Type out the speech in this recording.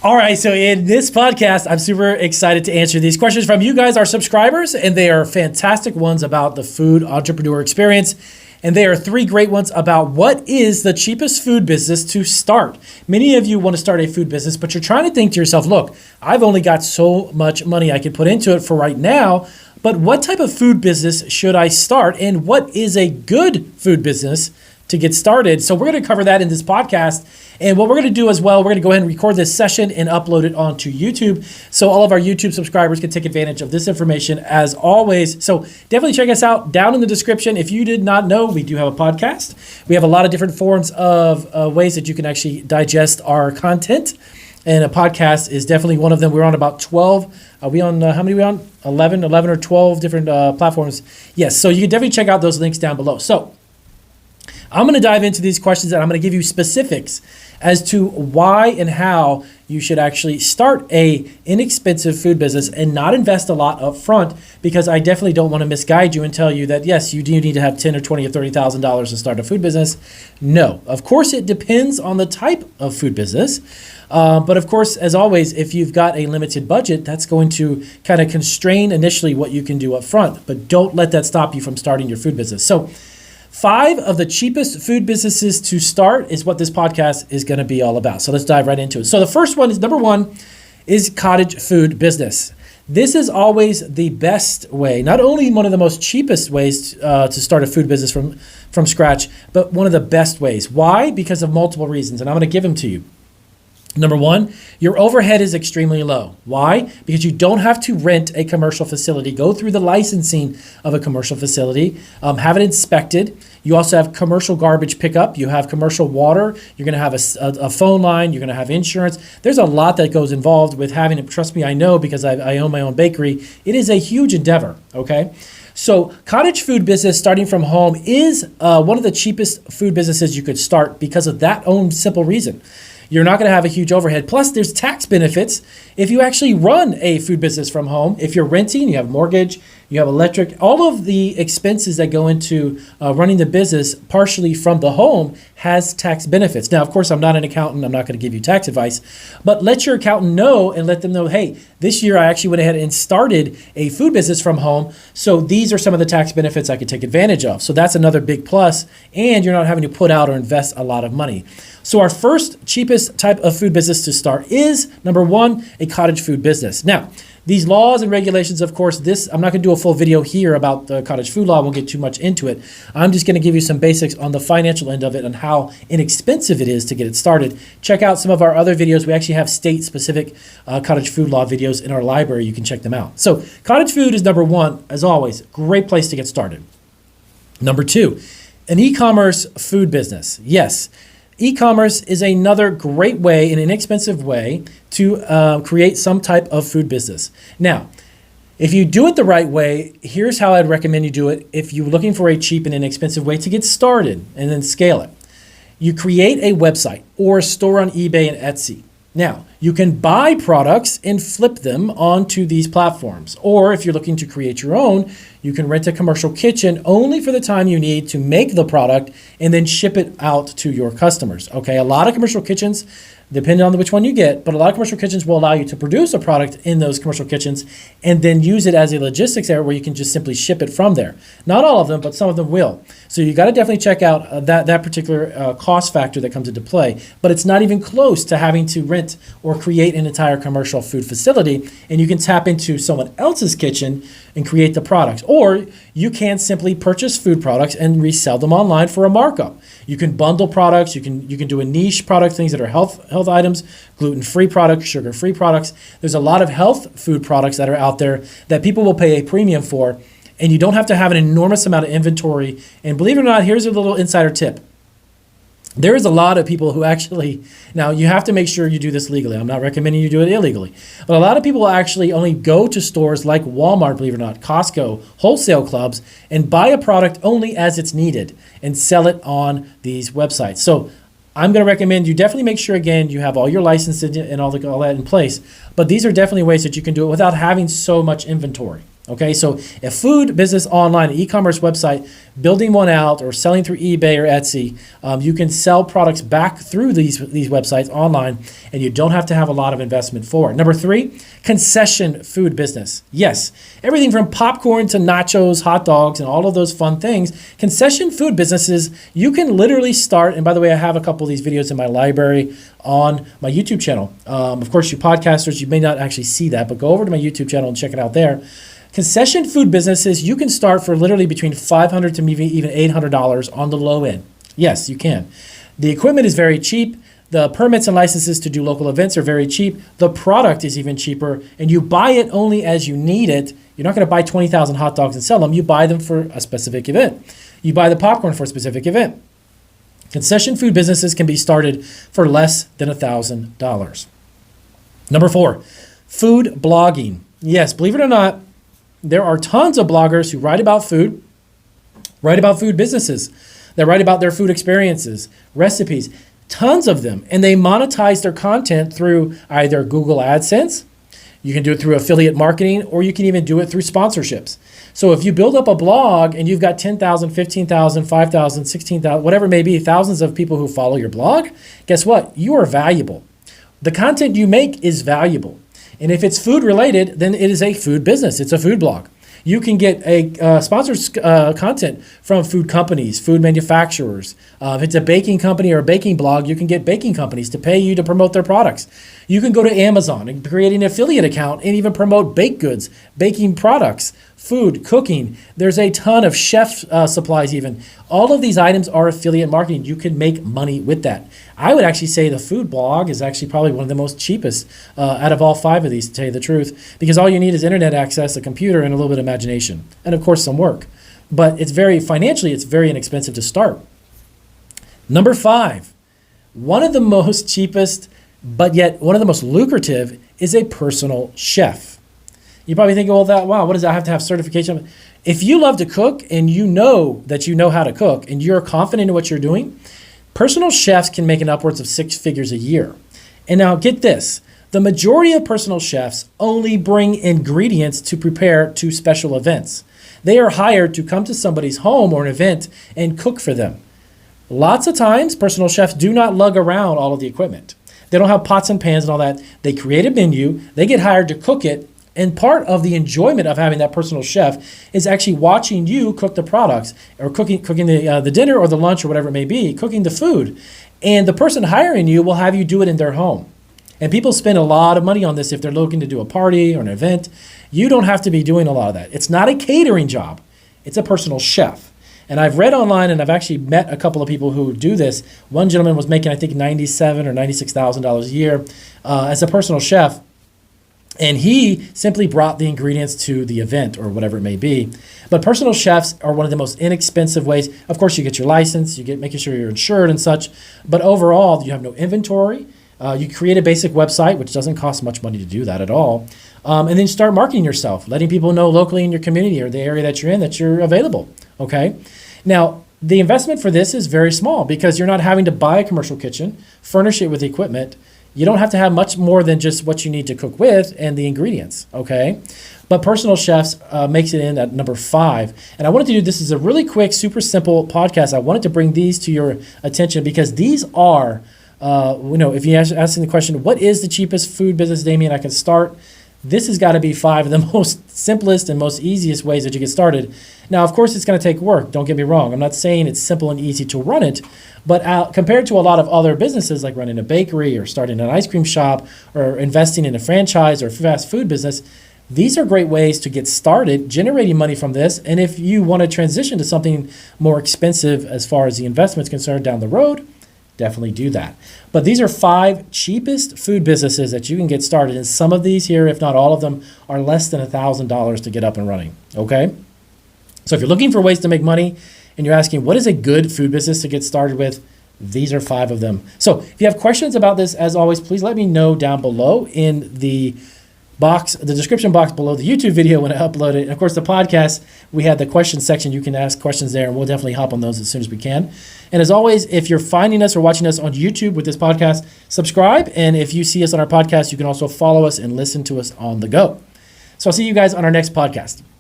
All right, so in this podcast, I'm super excited to answer these questions from you guys, our subscribers, and they are fantastic ones about the food entrepreneur experience. And they are 3 great ones about what is the cheapest food business to start. Many of you want to start a food business, but you're trying to think to yourself, look, I've only got so much money I can put into it for right now, but what type of food business should I start? And what is a good food business to get started? So we're going to cover that in this podcast. And what we're going to do as well, we're going to go ahead and record this session and upload it onto YouTube so all of our YouTube subscribers can take advantage of this information as always. So definitely check us out down in the description. If you did not know, we do have a podcast. We have a lot of different forms of ways that you can actually digest our content. And a podcast is definitely one of them. We're on about 12. Are we on, how many are we on? 11 or 12 different platforms. Yes, so you can definitely check out those links down below. So I'm going to dive into these questions and I'm going to give you specifics as to why and how you should actually start a inexpensive food business and not invest a lot up front, because I definitely don't want to misguide you and tell you that, yes, you do need to have $10,000 or $20,000 or $30,000 to start a food business. No, of course, it depends on the type of food business. But of course, as always, if you've got a limited budget, that's going to kind of constrain initially what you can do up front. But don't let that stop you from starting your food business. So 5 of the cheapest food businesses to start is what this podcast is going to be all about. So let's dive right into it. So the first one is, number 1 is cottage food business. This is always the best way, not only one of the most cheapest ways to start a food business from scratch, but one of the best ways. Why? Because of multiple reasons, and I'm going to give them to you. Number 1, your overhead is extremely low. Why? Because you don't have to rent a commercial facility, go through the licensing of a commercial facility, have it inspected. You also have commercial garbage pickup. You have commercial water. You're going to have a phone line. You're going to have insurance. There's a lot that goes involved with having it. Trust me, I know, because I own my own bakery. It is a huge endeavor, okay? So cottage food business starting from home is one of the cheapest food businesses you could start because of that own simple reason. You're not going to have a huge overhead. Plus, there's tax benefits if you actually run a food business from home. If you're renting, you have mortgage, you have electric, all of the expenses that go into running the business partially from the home has tax benefits. Now, of course, I'm not an accountant. I'm not going to give you tax advice, but let your accountant know and let them know, hey, this year I actually went ahead and started a food business from home. So these are some of the tax benefits I could take advantage of. So that's another big plus, and you're not having to put out or invest a lot of money. So our first cheapest type of food business to start is, number 1, a cottage food business. Now, these laws and regulations, of course, I'm not going to do a full video here about the cottage food law. I won't get too much into it. I'm just going to give you some basics on the financial end of it and how inexpensive it is to get it started. Check out some of our other videos. We actually have state-specific cottage food law videos in our library. You can check them out. So cottage food is number 1, as always. Great place to get started. Number 2, an e-commerce food business. Yes. E-commerce is another great way, an inexpensive way to create some type of food business. Now, if you do it the right way, here's how I'd recommend you do it if you're looking for a cheap and inexpensive way to get started and then scale it. You create a website or a store on eBay and Etsy. Now, you can buy products and flip them onto these platforms. Or if you're looking to create your own, you can rent a commercial kitchen only for the time you need to make the product and then ship it out to your customers. Okay, a lot of commercial kitchens, depending on which one you get, but a lot of commercial kitchens will allow you to produce a product in those commercial kitchens and then use it as a logistics area where you can just simply ship it from there. Not all of them, but some of them will. So you got to definitely check out that particular cost factor that comes into play, but it's not even close to having to rent or create an entire commercial food facility, and you can tap into someone else's kitchen and create the products. Or you can simply purchase food products and resell them online for a markup. You can bundle products. You can do a niche product, things that are health items, gluten-free products, sugar-free products. There's a lot of health food products that are out there that people will pay a premium for, and you don't have to have an enormous amount of inventory. And believe it or not, here's a little insider tip. There is a lot of people who actually, now you have to make sure you do this legally. I'm not recommending you do it illegally. But a lot of people will actually only go to stores like Walmart, believe it or not, Costco, wholesale clubs, and buy a product only as it's needed and sell it on these websites. So I'm going to recommend you definitely make sure, again, you have all your licenses and all that in place. But these are definitely ways that you can do it without having so much inventory. Okay, so a food business online, an e-commerce website, building one out or selling through eBay or Etsy, you can sell products back through these websites online, and you don't have to have a lot of investment for it. Number 3, concession food business. Yes, everything from popcorn to nachos, hot dogs, and all of those fun things. Concession food businesses, you can literally start, and by the way, I have a couple of these videos in my library on my YouTube channel. Of course, you podcasters, you may not actually see that, but go over to my YouTube channel and check it out there. Concession food businesses, you can start for literally between $500 to maybe even $800 on the low end. Yes, you can. The equipment is very cheap. The permits and licenses to do local events are very cheap. The product is even cheaper, and you buy it only as you need it. You're not going to buy 20,000 hot dogs and sell them. You buy them for a specific event. You buy the popcorn for a specific event. Concession food businesses can be started for less than $1,000. Number 4, food blogging. Yes, believe it or not, there are tons of bloggers who write about food businesses. They write about their food experiences, recipes, tons of them. And they monetize their content through either Google AdSense, you can do it through affiliate marketing, or you can even do it through sponsorships. So if you build up a blog and you've got 10,000, 15,000, 5,000, 16,000, whatever it may be, thousands of people who follow your blog, guess what? You are valuable. The content you make is valuable. And if it's food related, then it is a food business. It's a food blog. You can get a sponsored content from food companies, food manufacturers. If it's a baking company or a baking blog, you can get baking companies to pay you to promote their products. You can go to Amazon and create an affiliate account and even promote baked goods, baking products, food, cooking. There's a ton of chef supplies even. All of these items are affiliate marketing. You can make money with that. I would actually say the food blog is actually probably one of the most cheapest out of all 5 of these, to tell you the truth, because all you need is internet access, a computer, and a little bit of imagination, and of course some work. But it's very inexpensive to start. Number 5, one of the most cheapest, but yet one of the most lucrative is a personal chef. You probably think, well, what does that have to have certification? If you love to cook and you know that you know how to cook and you're confident in what you're doing, personal chefs can make an upwards of 6 figures a year. And now get this, the majority of personal chefs only bring ingredients to prepare to special events. They are hired to come to somebody's home or an event and cook for them. Lots of times, personal chefs do not lug around all of the equipment. They don't have pots and pans and all that. They create a menu, they get hired to cook it, and part of the enjoyment of having that personal chef is actually watching you cook the products or cooking the dinner or the lunch or whatever it may be, cooking the food. And the person hiring you will have you do it in their home. And people spend a lot of money on this if they're looking to do a party or an event. You don't have to be doing a lot of that. It's not a catering job. It's a personal chef. And I've read online, and I've actually met a couple of people who do this. One gentleman was making, I think, $97,000 or $96,000 a year as a personal chef. And he simply brought the ingredients to the event or whatever it may be. But personal chefs are one of the most inexpensive ways. Of course, you get your license, you get making sure you're insured and such. But overall, you have no inventory. You create a basic website, which doesn't cost much money to do that at all. And then start marketing yourself, letting people know locally in your community or the area that you're in that you're available. Okay. Now, the investment for this is very small because you're not having to buy a commercial kitchen, furnish it with equipment. You don't have to have much more than just what you need to cook with and the ingredients, okay? But Personal Chefs makes it in at number 5. And I wanted to do this as a really quick, super simple podcast. I wanted to bring these to your attention because these are, if you're asking the question, what is the cheapest food business, Damien, I can start? This has got to be 5 of the most simplest and most easiest ways that you get started. Now, of course, it's going to take work. Don't get me wrong. I'm not saying it's simple and easy to run it, but compared to a lot of other businesses like running a bakery or starting an ice cream shop or investing in a franchise or fast food business, these are great ways to get started generating money from this. And if you want to transition to something more expensive as far as the investment is concerned down the road, definitely do that. But these are 5 cheapest food businesses that you can get started. And some of these here, if not all of them, are less than $1,000 to get up and running. Okay? So if you're looking for ways to make money and you're asking what is a good food business to get started with, these are 5 of them. So if you have questions about this, as always, please let me know down below in the description box below the YouTube video when I upload it. And of course, the podcast, we have the question section. You can ask questions there, and we'll definitely hop on those as soon as we can. And as always, if you're finding us or watching us on YouTube with this podcast, subscribe. And if you see us on our podcast, you can also follow us and listen to us on the go. So I'll see you guys on our next podcast.